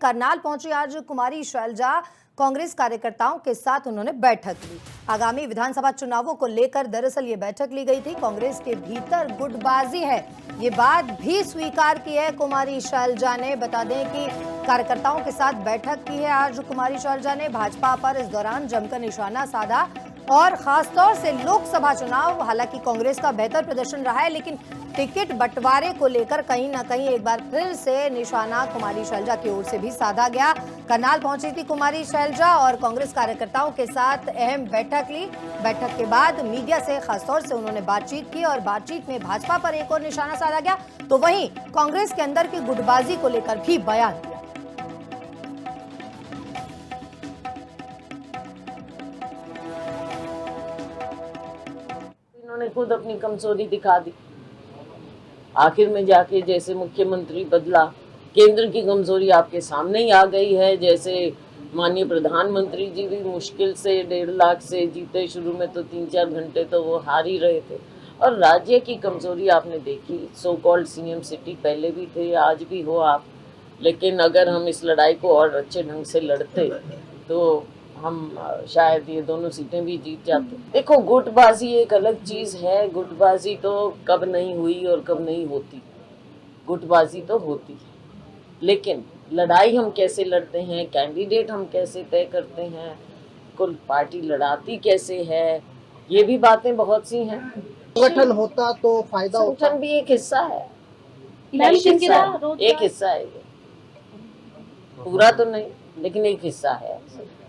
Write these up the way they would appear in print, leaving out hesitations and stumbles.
करनाल पहुंची आज कुमारी शैलजा। कांग्रेस कार्यकर्ताओं के साथ उन्होंने बैठक ली। आगामी विधानसभा चुनावों को लेकर दरअसल ये बैठक ली गई थी। कांग्रेस के भीतर गुटबाजी है, ये बात भी स्वीकार की है कुमारी शैलजा ने। बता दें कि कार्यकर्ताओं के साथ बैठक की है आज कुमारी शैलजा ने। भाजपा पर इस दौरान जमकर निशाना साधा और खासतौर से लोकसभा चुनाव, हालांकि कांग्रेस का बेहतर प्रदर्शन रहा है, लेकिन टिकट बंटवारे को लेकर कहीं ना कहीं एक बार फिर से निशाना कुमारी शैलजा की ओर से भी साधा गया। करनाल पहुंची थी कुमारी शैलजा और कांग्रेस कार्यकर्ताओं के साथ अहम बैठक ली। बैठक के बाद मीडिया से खासतौर से उन्होंने बातचीत की और बातचीत में भाजपा पर एक और निशाना साधा गया, तो वहीं कांग्रेस के अंदर की गुटबाजी को लेकर भी बयान दिया। इन्होंने खुद अपनी कमजोरी दिखा दी। आखिर में जाके जैसे मुख्यमंत्री बदला, केंद्र की कमजोरी आपके सामने ही आ गई है। जैसे माननीय प्रधानमंत्री जी भी मुश्किल से 1.5 लाख से जीते, शुरू में तो 3-4 घंटे तो वो हार ही रहे थे। और राज्य की कमजोरी आपने देखी। सो कॉल्ड सीएम सिटी पहले भी थे, आज भी हो आप, लेकिन अगर हम इस लड़ाई को और अच्छे ढंग से लड़ते तो हम शायद ये दोनों सीटें भी जीत जाते। देखो, गुटबाजी एक अलग चीज़ है। गुटबाजी तो कब नहीं हुई और कब नहीं होती, गुटबाजी तो होती है, लेकिन लड़ाई हम कैसे लड़ते हैं, कैंडिडेट हम कैसे तय करते हैं, कुल पार्टी लड़ाती कैसे है, ये भी बातें बहुत सी हैं। संगठन होता तो फायदा होता। संगठन भी एक हिस्सा है, एक हिस्सा है ये, पूरा तो नहीं लेकिन एक हिस्सा है।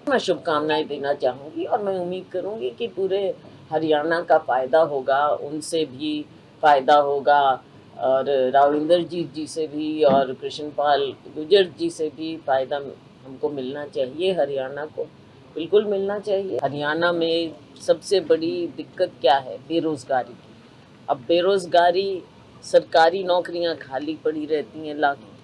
मैं शुभकामनाएं देना चाहूँगी और मैं उम्मीद करूँगी कि पूरे हरियाणा का फ़ायदा होगा, उनसे भी फ़ायदा होगा और राविंदर जीत जी से भी और कृष्णपाल गुर्जर जी से भी फ़ायदा हमको मिलना चाहिए। हरियाणा को बिल्कुल मिलना चाहिए। हरियाणा में सबसे बड़ी दिक्कत क्या है? बेरोज़गारी की। अब बेरोज़गारी, सरकारी नौकरियां खाली पड़ी रहती हैं लाखों,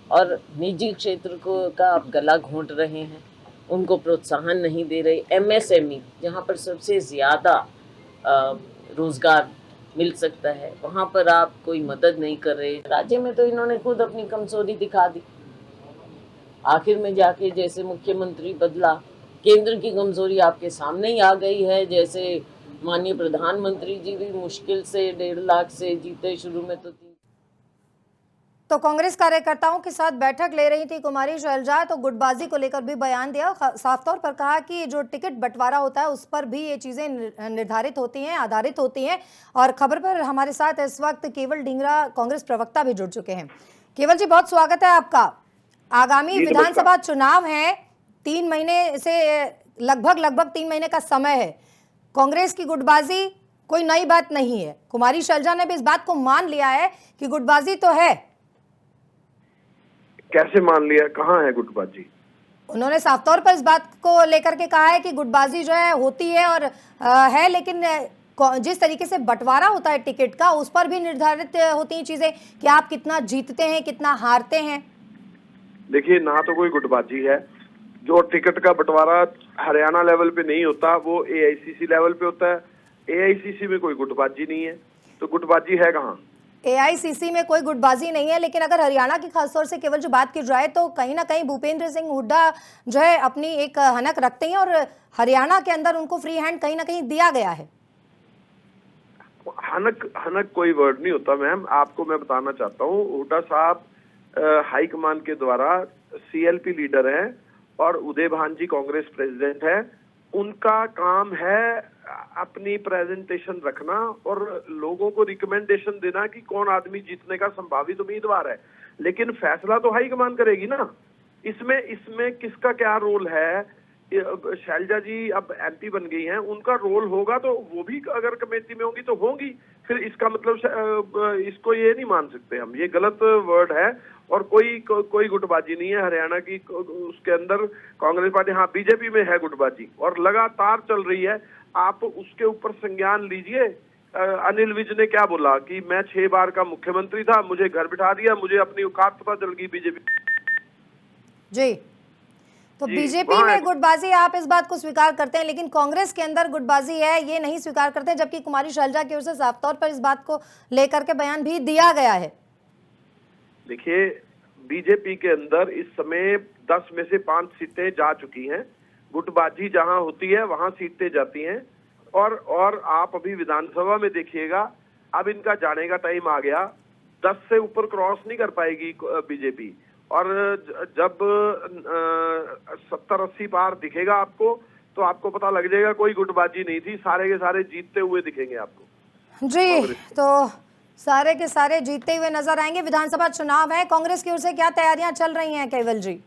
और निजी क्षेत्र को का आप गला घोंट रहे हैं, उनको प्रोत्साहन नहीं दे रहे। एमएसएमई, जहाँ पर सबसे ज़्यादा रोज़गार मिल सकता है, वहाँ पर आप कोई मदद नहीं कर रहे। राज्य में तो इन्होंने खुद अपनी कमजोरी दिखा दी। आखिर में जाके जैसे मुख्यमंत्री बदला, केंद्र की कमजोरी आपके सामने ही आ गई है। जैसे माननीय प्रधानमंत्री जी भी मुश्किल से 1.5 लाख से जीते, शुरू में तो कांग्रेस कार्यकर्ताओं के साथ बैठक ले रही थी कुमारी शैलजा, तो गुटबाजी को लेकर भी बयान दिया। साफ तौर पर कहा कि जो टिकट बंटवारा होता है उस पर भी ये चीजें निर्धारित होती हैं, आधारित होती हैं। और खबर पर हमारे साथ इस वक्त केवल ढींगरा, कांग्रेस प्रवक्ता, भी जुड़ चुके हैं। केवल जी, बहुत स्वागत है आपका। आगामी विधानसभा चुनाव है, 3 महीने से लगभग 3 महीने का समय है। कांग्रेस की गुटबाजी कोई नई बात नहीं है। कुमारी शैलजा ने भी इस बात को मान लिया है कि गुटबाजी तो है। कैसे मान लिया? कहाँ है गुटबाजी? उन्होंने साफ तौर पर इस बात को लेकर के कहा है कि गुटबाजी जो है होती है और है, लेकिन जिस तरीके से बंटवारा होता है टिकट का, उस पर भी निर्धारित होती हैं चीजें कि आप कितना जीतते हैं, कितना हारते हैं। देखिए, ना तो कोई गुटबाजी है। जो टिकट का बंटवारा हरियाणा लेवल पे नहीं होता, वो एआईसीसी लेवल पे होता है। एआईसीसी में कोई गुटबाजी नहीं है, तो गुटबाजी है कहाँ? एआईसीसी में कोई गुटबाजी नहीं है, लेकिन अगर हरियाणा की खासतौर से केवल जो बात की जाए तो कहीं ना कहीं भूपेंद्र सिंह हुड्डा जो है अपनी एक हनक रखते हैं और हरियाणा के अंदर उनको फ्री हैंड कहीं ना कहीं दिया गया है। हनक कोई वर्ड नहीं होता मैम। आपको मैं बताना चाहता हूँ, हुड्डा साहब हाईकमान के द्वारा सीएलपी लीडर हैं और उदय भान जी कांग्रेस प्रेसिडेंट है। उनका काम है अपनी प्रेजेंटेशन रखना और लोगों को रिकमेंडेशन देना कि कौन आदमी जीतने का संभावित उम्मीदवार है, लेकिन फैसला तो हाईकमान करेगी ना। इसमें किसका क्या रोल है? शैलजा जी अब एमपी बन गई हैं, उनका रोल होगा तो वो भी अगर कमेटी में होंगी तो होंगी। फिर इसका मतलब इसको ये नहीं मान सकते हम, ये गलत वर्ड है। और कोई गुटबाजी नहीं है हरियाणा की। उसके अंदर कांग्रेस पार्टी, हाँ बीजेपी में है गुटबाजी और लगातार चल रही है। आप उसके ऊपर संज्ञान लीजिए। अनिल विज ने क्या बोला कि मैं 6 बार का मुख्यमंत्री था, मुझे घर बिठा दिया, मुझे अपनी औकात पता चल गई बीजेपी जी। तो बीजेपी में गुटबाजी, आप इस बात को स्वीकार करते हैं, लेकिन कांग्रेस के अंदर गुटबाजी है ये नहीं स्वीकार करते, जबकि कुमारी शैलजा की ओर से साफ तौर पर इस बात को लेकर के बयान भी दिया गया है। देखिए, बीजेपी के अंदर इस समय 10 में से 5 सीटें जा चुकी हैं। गुटबाजी जहां होती है वहां सीटें जाती हैं। और आप अभी विधानसभा में देखिएगा, अब इनका जाने का टाइम आ गया। 10 से ऊपर क्रॉस नहीं कर पाएगी बीजेपी। और जब 70-80 पार दिखेगा आपको, तो आपको पता लग जाएगा कोई गुटबाजी नहीं थी, सारे के सारे जीतते हुए दिखेंगे आपको। जी, तो सारे के सारे जीतते हुए नजर आएंगे। विधानसभा चुनाव है, कांग्रेस की ओर से क्या तैयारियां चल रही हैं केवल जी?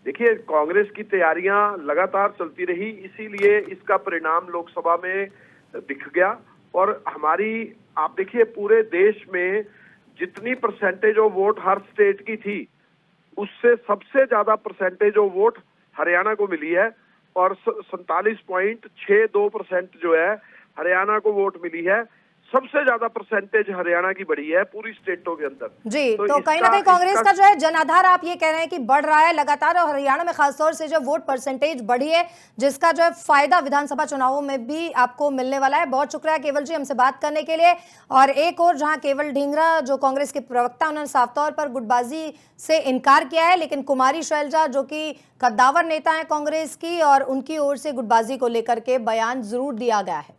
देखिए, कांग्रेस की तैयारियां लगातार चलती रही, इसीलिए इसका परिणाम लोकसभा में दिख गया। और हमारी, आप देखिए, पूरे देश में जितनी percentage of vote her state की थी, उससे सबसे ज्यादा परसेंटेज ऑफ वोट हरियाणा को मिली है। और 47.62% जो है हरियाणा को वोट मिली है। सबसे ज्यादा परसेंटेज हरियाणा की बढ़ी है पूरी स्टेटों के अंदर। जी, तो कहीं ना कहीं कांग्रेस का जो है जनाधार आप ये कह रहे हैं कि बढ़ रहा है लगातार, और हरियाणा में खासतौर से जो वोट परसेंटेज बढ़ी है, जिसका जो है फायदा विधानसभा चुनावों में भी आपको मिलने वाला है। बहुत शुक्रिया केवल जी हमसे बात करने के लिए। और एक और जहां केवल ढींगरा जो कांग्रेस के प्रवक्ता, उन्होंने साफ तौर पर गुटबाजी से इनकार किया है, लेकिन कुमारी शैलजा जो कि कद्दावर नेता है कांग्रेस की, और उनकी ओर से गुटबाजी को लेकर के बयान जरूर दिया गया है।